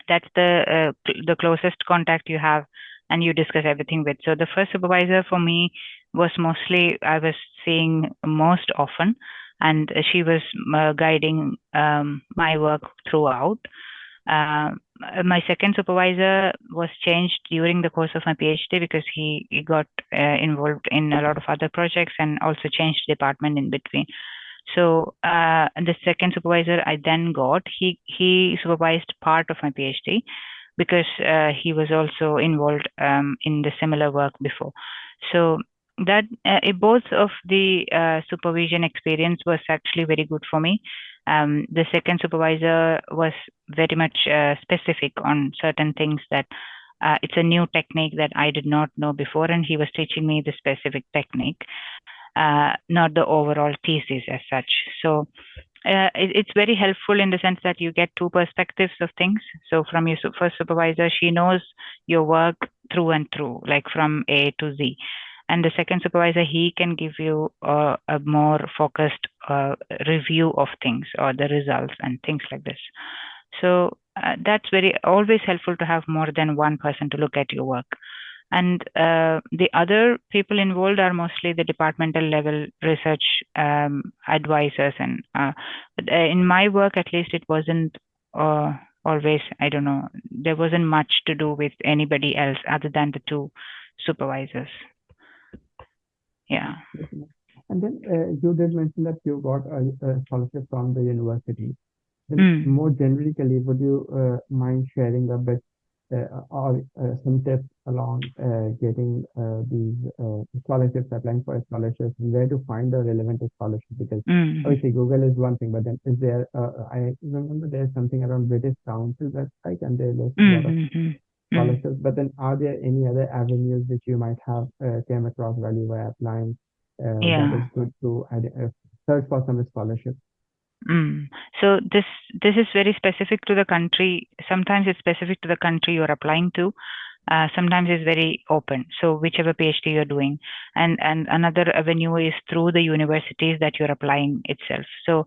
That's the closest contact you have, and you discuss everything with. So the first supervisor for me was mostly I was seeing most often, and she was guiding my work throughout. My second supervisor was changed during the course of my PhD because he got involved in a lot of other projects and also changed department in between. So the second supervisor I then got, he supervised part of my PhD because he was also involved in the similar work before. So that both of the supervision experience was actually very good for me. The second supervisor was very much specific on certain things that it's a new technique that I did not know before, and he was teaching me the specific technique, not the overall thesis as such. So it's very helpful in the sense that you get two perspectives of things. So from your first supervisor, she knows your work through and through, like from A to Z. And the second supervisor, he can give you a more focused review of things or the results and things like this. So that's very always helpful to have more than one person to look at your work. And the other people involved are mostly the departmental level research advisors. And in my work, at least, it wasn't always, I don't know, there wasn't much to do with anybody else other than the two supervisors. Yeah. And then you did mention that you got a scholarship from the university. Then more generically, would you mind sharing a bit or some tips along getting these scholarships, applying for scholarships, and where to find the relevant scholarship? Because obviously Google is one thing, but then is there? I remember there's something around British Council website, and there list a lot of scholarships. But then, are there any other avenues which you might have came across while you were applying? That is good to search for some scholarship. So this is very specific to the country. Sometimes it's specific to the country you're applying to. Sometimes it's very open. So whichever PhD you're doing, and another avenue is through the universities that you're applying itself. So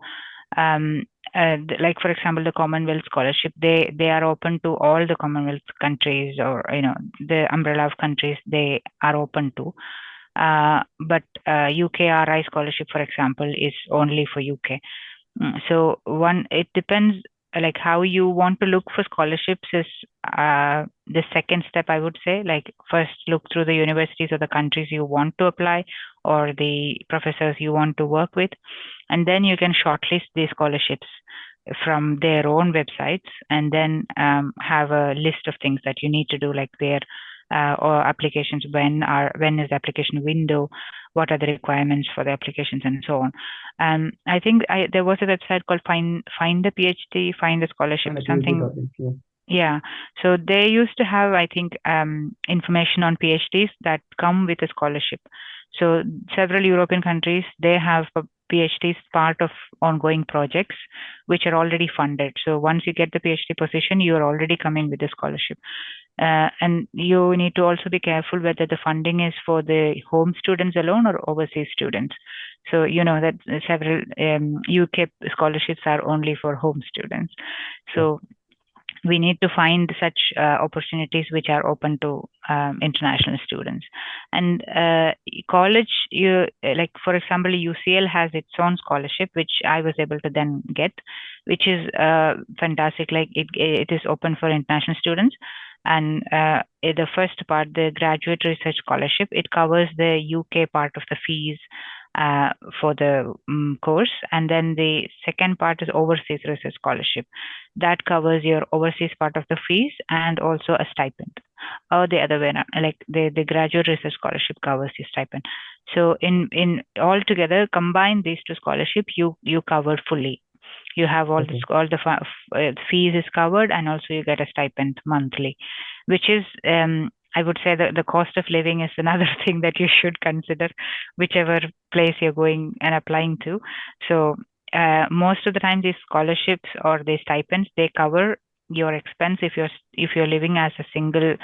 like for example, the Commonwealth scholarship, they are open to all the Commonwealth countries, or the umbrella of countries they are open to. But UKRI scholarship, for example, is only for UK. So it depends, like how you want to look for scholarships is the second step, I would say. Like first look through the universities or the countries you want to apply or the professors you want to work with, and then you can shortlist these scholarships from their own websites, and then have a list of things that you need to do, like their or applications, when is the application window, what are the requirements for the applications, and so on. I think there was a website called Find the PhD, Find the Scholarship, something. Yeah. So they used to have, I think, information on PhDs that come with a scholarship. So several European countries, they have PhDs part of ongoing projects which are already funded. So once you get the PhD position, you are already coming with a scholarship. And you need to also be careful whether the funding is for the home students alone or overseas students. So you know that several UK scholarships are only for home students. So we need to find such opportunities which are open to international students. And college, like for example, UCL has its own scholarship, which I was able to then get, which is fantastic. Like it is open for international students. And the first part, the graduate research scholarship, it covers the UK part of the fees for the course. And then the second part is overseas research scholarship. That covers your overseas part of the fees and also a stipend. Or the other way around, like the graduate research scholarship covers the stipend. So in all together, combine these two scholarships, you cover fully. You have all the fees is covered, and also you get a stipend monthly. which is, I would say the cost of living is another thing that you should consider, whichever place you're going and applying to. So most of the time, these scholarships or these stipends, they cover your expense if you're living as a single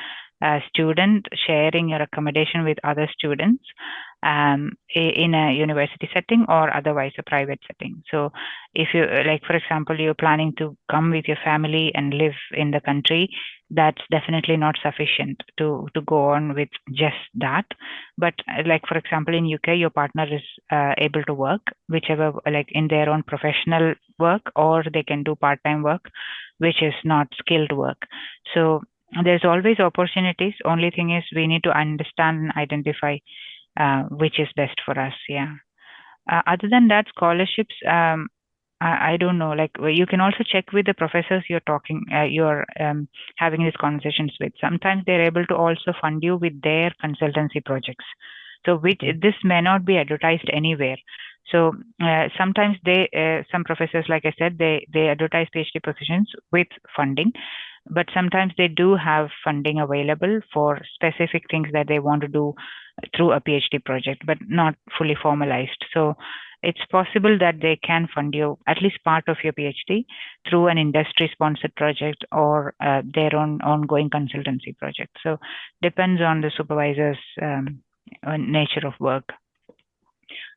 student, sharing your accommodation with other students in a university setting or otherwise a private setting. So if you like, for example, you're planning to come with your family and live in the country, that's definitely not sufficient to go on with just that. But like, for example, in UK, your partner is able to work whichever, like in their own professional work, or they can do part-time work which is not skilled work. So there's always opportunities. Only thing is we need to understand and identify which is best for us. Yeah. Other than that, scholarships, I don't know. Like, you can also check with the professors you're having these conversations with. Sometimes they're able to also fund you with their consultancy projects. So, which this may not be advertised anywhere. So, sometimes some professors, like I said, they advertise PhD positions with funding, but sometimes they do have funding available for specific things that they want to do through a PhD project, but not fully formalized. So it's possible that they can fund you at least part of your PhD through an industry sponsored project or their own ongoing consultancy project. So depends on the supervisor's nature of work.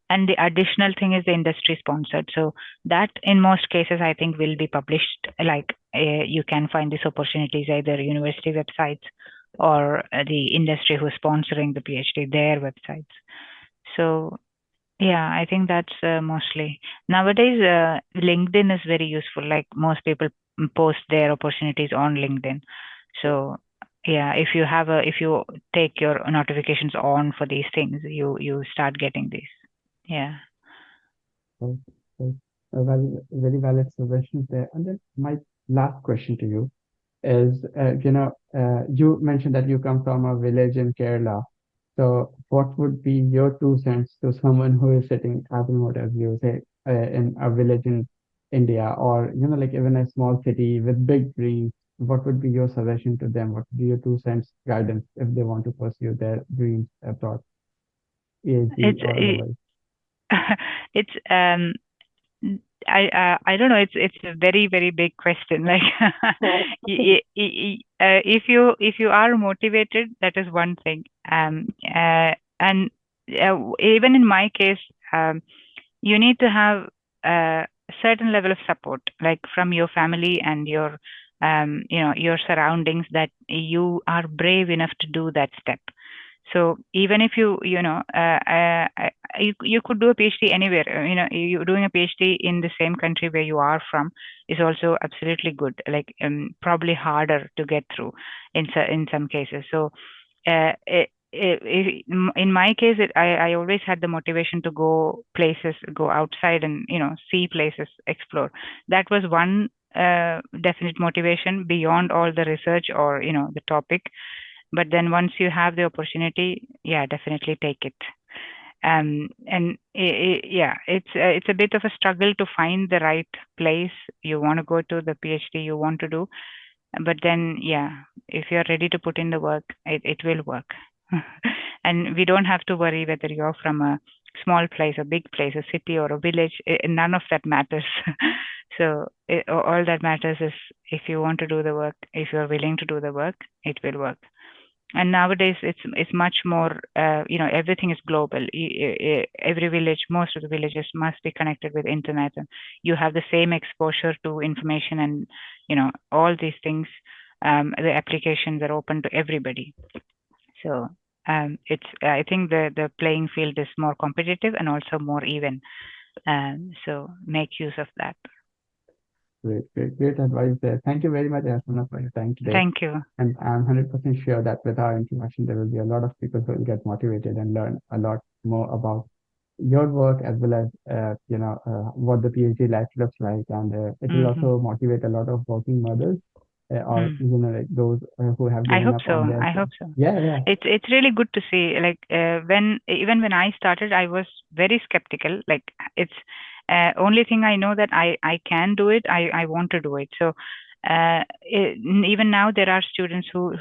And the additional thing is the industry sponsored. So that in most cases, I think will be published. Like you can find these opportunities either university websites or the industry who's sponsoring the PhD, their websites. So yeah, I think that's mostly nowadays. LinkedIn is very useful. Like most people post their opportunities on LinkedIn. So yeah, if you take your notifications on for these things, you start getting these. Yeah. So, so very valid suggestions there. And then my last question to you is, you mentioned that you come from a village in Kerala. So, what would be your 2 cents to someone who is sitting as remote as you, say, in a village in India, or like even a small city with big dreams? What would be your suggestion to them? What would be your 2 cents guidance if they want to pursue their dreams abroad, PhD It's or otherwise? it's I don't know. It's a very very big question. Like, if you are motivated, that is one thing. And even in my case, you need to have a certain level of support, like from your family and your surroundings, that you are brave enough to do that step. So even if you could do a PhD anywhere. You doing a PhD in the same country where you are from is also absolutely good. Like, probably harder to get through in some cases. So in my case, I always had the motivation to go outside and see places, explore. That was one definite motivation beyond all the research or the topic. But then once you have the opportunity, yeah, definitely take it. And yeah, it's a bit of a struggle to find the right place you want to go to, the PhD you want to do. But then, yeah, if you're ready to put in the work, it will work. And we don't have to worry whether you're from a small place, a big place, a city, or a village. None of that matters. So all that matters is if you want to do the work, if you're willing to do the work, it will work. And nowadays it's much more, everything is global. Every village, most of the villages must be connected with internet, and you have the same exposure to information, and all these things. The applications are open to everybody. So it's I think the playing field is more competitive and also more even. So make use of that. Great advice there. Thank you very much, Asana, for your time today. Thank you. And I'm 100% sure that with our interaction, there will be a lot of people who will get motivated and learn a lot more about your work, as well as what the PhD life looks like. And it will also motivate a lot of working mothers, or like those who have I given hope up so. on their I kids. hope so. Yeah. It's really good to see. Like, when I started, I was very skeptical. Like, it's only thing I know that I can do it. I want to do it. So Even now, there are students who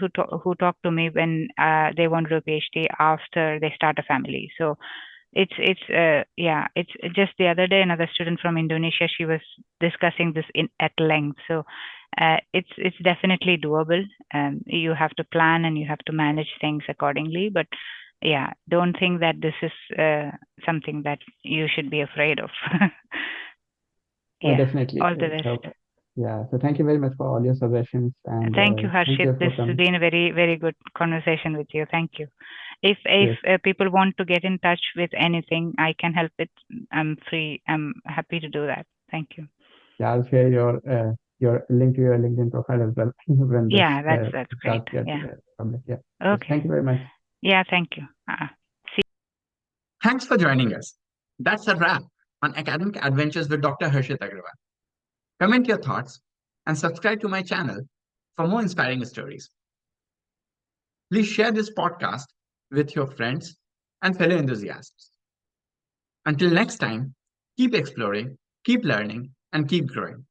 talk to me when they want to do a PhD after they start a family. So it's just the other day another student from Indonesia, she was discussing this at length. So it's definitely doable. You have to plan and you have to manage things accordingly, but yeah, don't think that this is something that you should be afraid of. Yeah, Definitely. all the best. So thank you very much for all your suggestions, and Thank you, thank Harshit. you for This has coming. been a very, very good conversation with you. Thank you. If Yes. people want to get in touch with anything, I can help it. I'm free. I'm happy to do that. Thank you. Yeah, I'll share your link to your LinkedIn profile as well when this Yeah, that's great. podcast gets Yeah. published. Yeah. Yes, Okay. thank you very much. Yeah, thank you. See. Thanks for joining us. That's a wrap on Academic Adventures with Dr. Harshit Agrawal. Comment your thoughts and subscribe to my channel for more inspiring stories. Please share this podcast with your friends and fellow enthusiasts. Until next time, keep exploring, keep learning, and keep growing.